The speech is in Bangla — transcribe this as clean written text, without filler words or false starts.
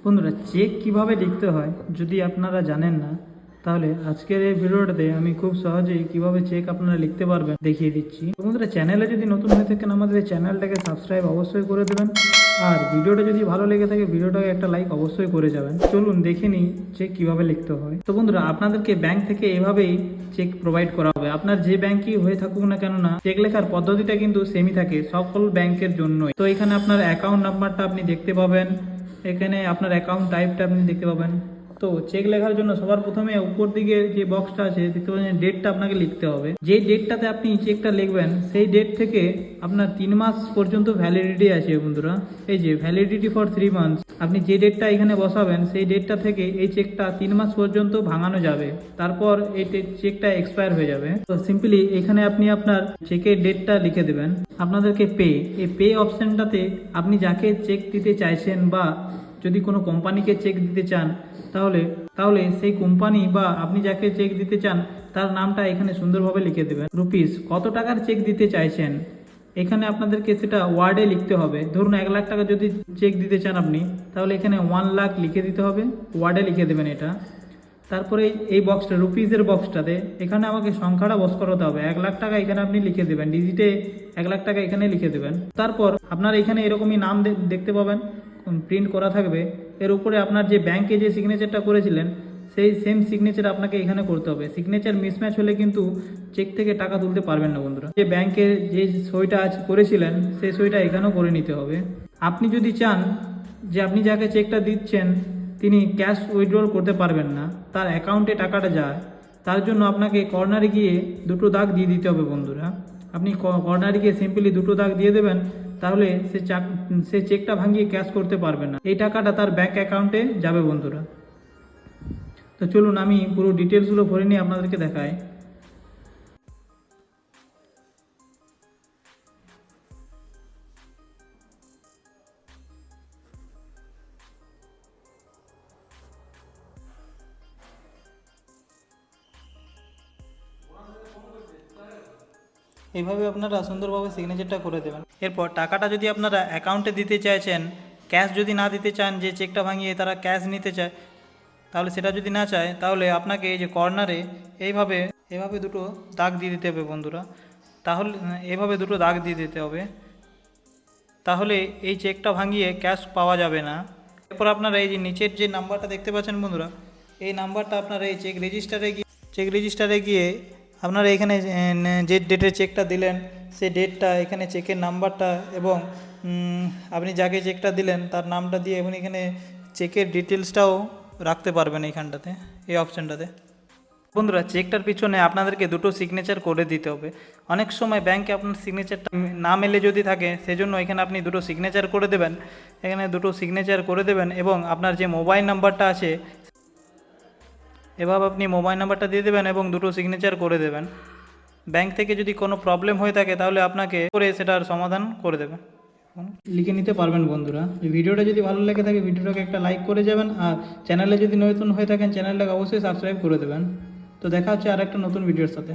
বন্ধুরা, চেক কিভাবে লিখতে হয় যদি আপনারা জানেন না, তাহলে আজকের এই ভিডিওটাতে আমি খুব সহজেই কিভাবে চেক আপনারা লিখতে পারবেন দেখিয়ে দিচ্ছি। তো বন্ধুরা, চ্যানেলে যদি নতুন হয়ে থাকেন আমাদের এই চ্যানেলটাকে সাবস্ক্রাইব অবশ্যই করে দেবেন, আর ভিডিওটা যদি ভালো লেগে থাকে ভিডিওটাকে একটা লাইক অবশ্যই করে যাবেন। চলুন দেখে নিই চেক কিভাবে লিখতে হয়। তো বন্ধুরা, আপনাদেরকে ব্যাংক থেকে এভাবেই চেক প্রোভাইড করা হবে। আপনার যে ব্যাংকই হয়ে থাকুক না কেন না, চেক লেখার পদ্ধতিটা কিন্তু সেমই থাকে সকল ব্যাংকের জন্যই। তো এখানে আপনার অ্যাকাউন্ট নাম্বারটা আপনি দেখতে পাবেন, এখানে আপনার অ্যাকাউন্ট টাইপটা আপনি দেখতে পাবেন। তো চেক লেখার জন্য সবার প্রথমে উপর দিকে যে বক্সটা আছে দেখতে পাচ্ছেন, ডেটটা আপনাকে লিখতে হবে। যে ডেটটাতে আপনি চেকটা লিখবেন সেই ডেট থেকে আপনার 3 মাস পর্যন্ত ভ্যালিডিটি আছে বন্ধুরা। এই যে ভ্যালিডিটি ফর 3 মান্থস, আপনি যে ডেটটা এখানে বসাবেন সেই ডেটটা থেকে এই চেকটা 3 মাস পর্যন্ত ভাঙানো যাবে, তারপর এই চেকটা এক্সপায়ার হয়ে যাবে। তো সিম্পলি এখানে আপনি আপনার চেকের ডেটটা লিখে দেবেন। আপনাদেরকে এই পে অপশানটাতে আপনি যাকে চেক দিতে চাইছেন বা যদি কোনো কোম্পানিকে চেক দিতে চান তাহলে সেই কোম্পানি বা আপনি যাকে চেক দিতে চান তার নামটা এখানে সুন্দরভাবে লিখে দেবেন। রুপিস কত টাকার চেক দিতে চাইছেন এখানে আপনাদেরকে সেটা ওয়ার্ডে লিখতে হবে। ধরুন 1 লাখ টাকা যদি চেক দিতে চান আপনি, তাহলে এখানে 1 লাখ লিখে দিতে হবে, ওয়ার্ডে লিখে দেবেন এটা। তারপরে এই বক্সটা রুপিসের বক্সটাতে এখানে আমাকে সংখ্যাটা বস করাতে হবে। 1 লাখ টাকা এখানে আপনি লিখে দেবেন, ডিজিটে 1 লাখ টাকা এখানে লিখে দেবেন। তারপর আপনার এখানে এরকমই নাম দেখতে পাবেন, প্রিন্ট করা থাকবে। এর উপরে আপনার যে ব্যাংকে যে সিগনেচারটা করেছিলেন সেই সেম সিগনেচার আপনাকে এখানে করতে হবে। সিগনেচার মিসম্যাচ হলে কিন্তু চেক থেকে টাকা তুলতে পারবেন না বন্ধুরা। যে ব্যাংকে যে সইটা করেছিলেন সেই সইটা এখানেও করে নিতে হবে। আপনি যদি চান যে আপনি যাকে চেকটা দিচ্ছেন তিনি ক্যাশ উইথড্রল করতে পারবেন না, তার অ্যাকাউন্টে টাকাটা যায়, তার জন্য আপনাকে কর্নারে গিয়ে 2টো দাগ দিয়ে দিতে হবে বন্ধুরা। আপনি কর্নারে গিয়ে সিম্পলি 2টো দাগ দিয়ে দেবেন, তাহলে সে চেকটা ভাঙিয়ে ক্যাশ করতে পারবে না, এই টাকাটা তার ব্যাংক অ্যাকাউন্টে যাবে বন্ধুরা। তো চলুন আমি পুরো ডিটেলসগুলো ভরে নিয়ে আপনাদেরকে দেখাই। এইভাবে আপনারা সুন্দরভাবে সিগনেচারটা করে দেবেন। এরপর টাকাটা যদি আপনারা অ্যাকাউন্টে দিতে চাইছেন, ক্যাশ যদি না দিতে চান, যে চেকটা ভাঙিয়ে তারা ক্যাশ নিতে চায়, তাহলে সেটা যদি না চায় তাহলে আপনাকে এই যে কর্নারে এইভাবে 2টো দাগ দিয়ে দিতে হবে বন্ধুরা। তাহলে এইভাবে 2টো দাগ দিয়ে দিতে হবে, তাহলে এই চেকটা ভাঙিয়ে ক্যাশ পাওয়া যাবে না। এরপর আপনারা এই যে নিচের যে নাম্বারটা দেখতে পাচ্ছেন বন্ধুরা, এই নাম্বারটা আপনারা এই চেক রেজিস্টারে গিয়ে আপনারা এখানে যে ডেটে চেকটা দিলেন সেই ডেটটা, এখানে চেকের নাম্বারটা এবং আপনি যাকে চেকটা দিলেন তার নামটা দিয়ে এবং এখানে চেকের ডিটেলসটাও রাখতে পারবেন এইখানটাতে, এই অপশানটাতে। বন্ধুরা, চেকটার পিছনে আপনাদেরকে 2টো সিগনেচার করে দিতে হবে। অনেক সময় ব্যাংকে আপনার সিগনেচারটা না মেলে যদি থাকে, সেজন্য এখানে আপনি 2টো সিগনেচার করে দেবেন। এখানে 2টো সিগনেচার করে দেবেন এবং আপনার যে মোবাইল নাম্বারটা আছে এভাবে আপনি মোবাইল নাম্বারটা দিয়ে দেবেন এবং 2টো সিগনেচার করে দেবেন। ব্যাংক থেকে যদি কোনো প্রবলেম হয়ে থাকে তাহলে আপনাকে করে সেটার সমাধান করে দেবে, লিখে নিতে পারবেন বন্ধুরা। এই ভিডিওটা যদি ভালো লেগে থাকে ভিডিওটাকে একটা লাইক করে যাবেন, আর চ্যানেলে যদি নতুন হয়ে থাকেন চ্যানেলটাকে অবশ্যই সাবস্ক্রাইব করে দেবেন। তো দেখা হচ্ছে আর একটা নতুন ভিডিওর সাথে।